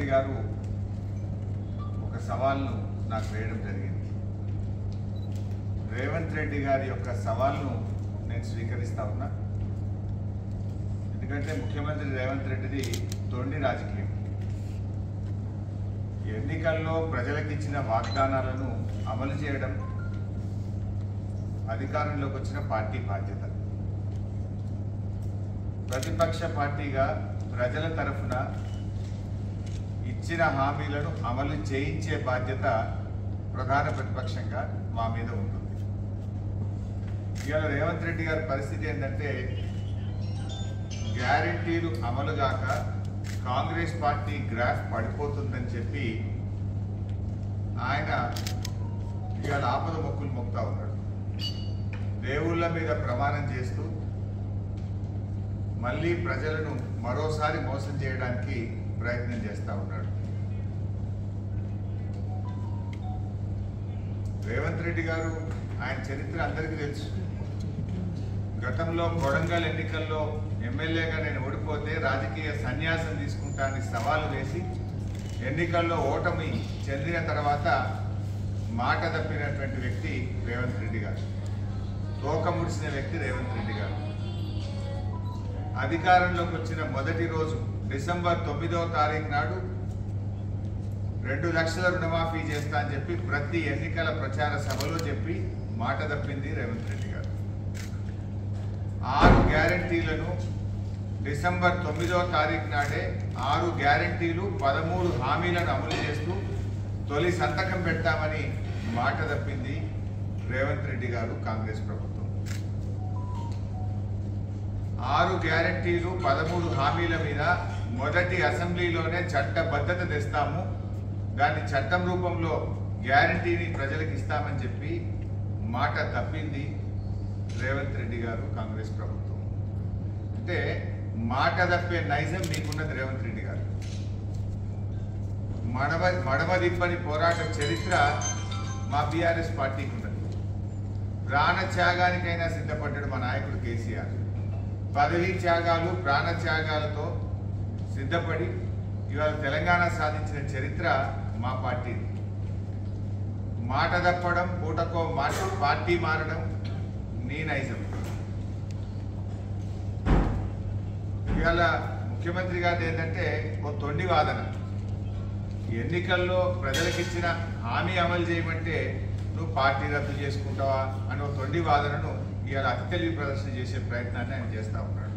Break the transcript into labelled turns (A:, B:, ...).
A: రెడ్డి గారు ఒక సవాల్ను నాకు వేయడం జరిగింది. రేవంత్ రెడ్డి గారి యొక్క సవాల్ను నేను స్వీకరిస్తా ఉన్నా. ఎందుకంటే ముఖ్యమంత్రి రేవంత్ రెడ్డిది తొండి రాజకీయం. ఎన్నికల్లో ప్రజలకు ఇచ్చిన వాగ్దానాలను అమలు చేయడం అధికారంలోకి వచ్చిన పార్టీ బాధ్యత. ప్రతిపక్ష పార్టీగా ప్రజల తరఫున ఇచ్చిన హామీలను అమలు చేయించే బాధ్యత ప్రధాన ప్రతిపక్షంగా మా మీద ఉంటుంది. ఇవాళ రేవంత్ రెడ్డి గారి పరిస్థితి ఏంటంటే గ్యారెంటీలు అమలు కాక కాంగ్రెస్ పార్టీ గ్రాఫ్ పడిపోతుందని చెప్పి ఆయన ఇవాళ ఆపద మొక్కులు మొక్కుతా ఉన్నాడు. దేవుళ్ళ మీద ప్రమాణం చేస్తూ మళ్ళీ ప్రజలను మరోసారి మోసం చేయడానికి ప్రయత్నం చేస్తూ ఉన్నాడు. రేవంత్ రెడ్డి గారు ఆయన చరిత్ర అందరికీ తెలుసు. గతంలో కొడంగల్ ఎన్నికల్లో ఎమ్మెల్యేగా నేను ఓడిపోతే రాజకీయ సన్యాసం తీసుకుంటానని సవాలు వేసి ఎన్నికల్లో ఓటమి చెందిన తర్వాత మాట తప్పినటువంటి వ్యక్తి రేవంత్ రెడ్డి గారు. తోక ముడిసిన వ్యక్తి రేవంత్ రెడ్డి గారు. అధికారంలోకి వచ్చిన మొదటి రోజు డిసెంబర్ 9వ తారీఖు నాడు 2 లక్షల రుణమాఫీ చేస్తా అని చెప్పి ప్రతి ఎన్నికల ప్రచార సభలో చెప్పి మాట తప్పింది రేవంత్ రెడ్డి గారు. 6 గ్యారెంటీలను డిసెంబర్ 9వ తారీఖు నాడే 6 గ్యారెంటీలు 13 హామీలను అమలు చేస్తూ తొలి సంతకం పెట్టామని మాట తప్పింది రేవంత్ రెడ్డి గారు, కాంగ్రెస్ ప్రభుత్వం. 6 గ్యారెంటీలు 13 హామీల మీద మొదటి అసెంబ్లీలోనే చట్టబద్ధత తెస్తాము, దాన్ని చట్టం రూపంలో గ్యారెంటీని ప్రజలకు ఇస్తామని చెప్పి మాట తప్పింది రేవంత్ రెడ్డి గారు, కాంగ్రెస్ ప్రభుత్వం. అంటే మాట తప్పే నైజం మీకున్నది రేవంత్ రెడ్డి గారు. మడమదిప్పని పోరాట చరిత్ర మా బీఆర్ఎస్ పార్టీకి ఉన్నది. ప్రాణ త్యాగానికైనా సిద్ధపడ్డాడు మా నాయకుడు కేసీఆర్. పదవీ త్యాగాలు, ప్రాణ త్యాగాలతో సిద్ధపడి ఇవాళ తెలంగాణ సాధించిన చరిత్ర మా పార్టీది. మాట తప్పడం, పూటకో పార్టీ మారడం నీ నైజం. ఇవాళ ముఖ్యమంత్రి గారు ఏంటంటే ఓ తొండి వాదన. ఎన్నికల్లో ప్రజలకు ఇచ్చిన హామీ అమలు చేయమంటే నువ్వు పార్టీ రద్దు చేసుకుంటావా అని ఓ తొండి వాదనను ఇవాళ అతి తెలివి ప్రదర్శన చేసే ప్రయత్నాన్ని ఆయన చేస్తూ ఉన్నాడు.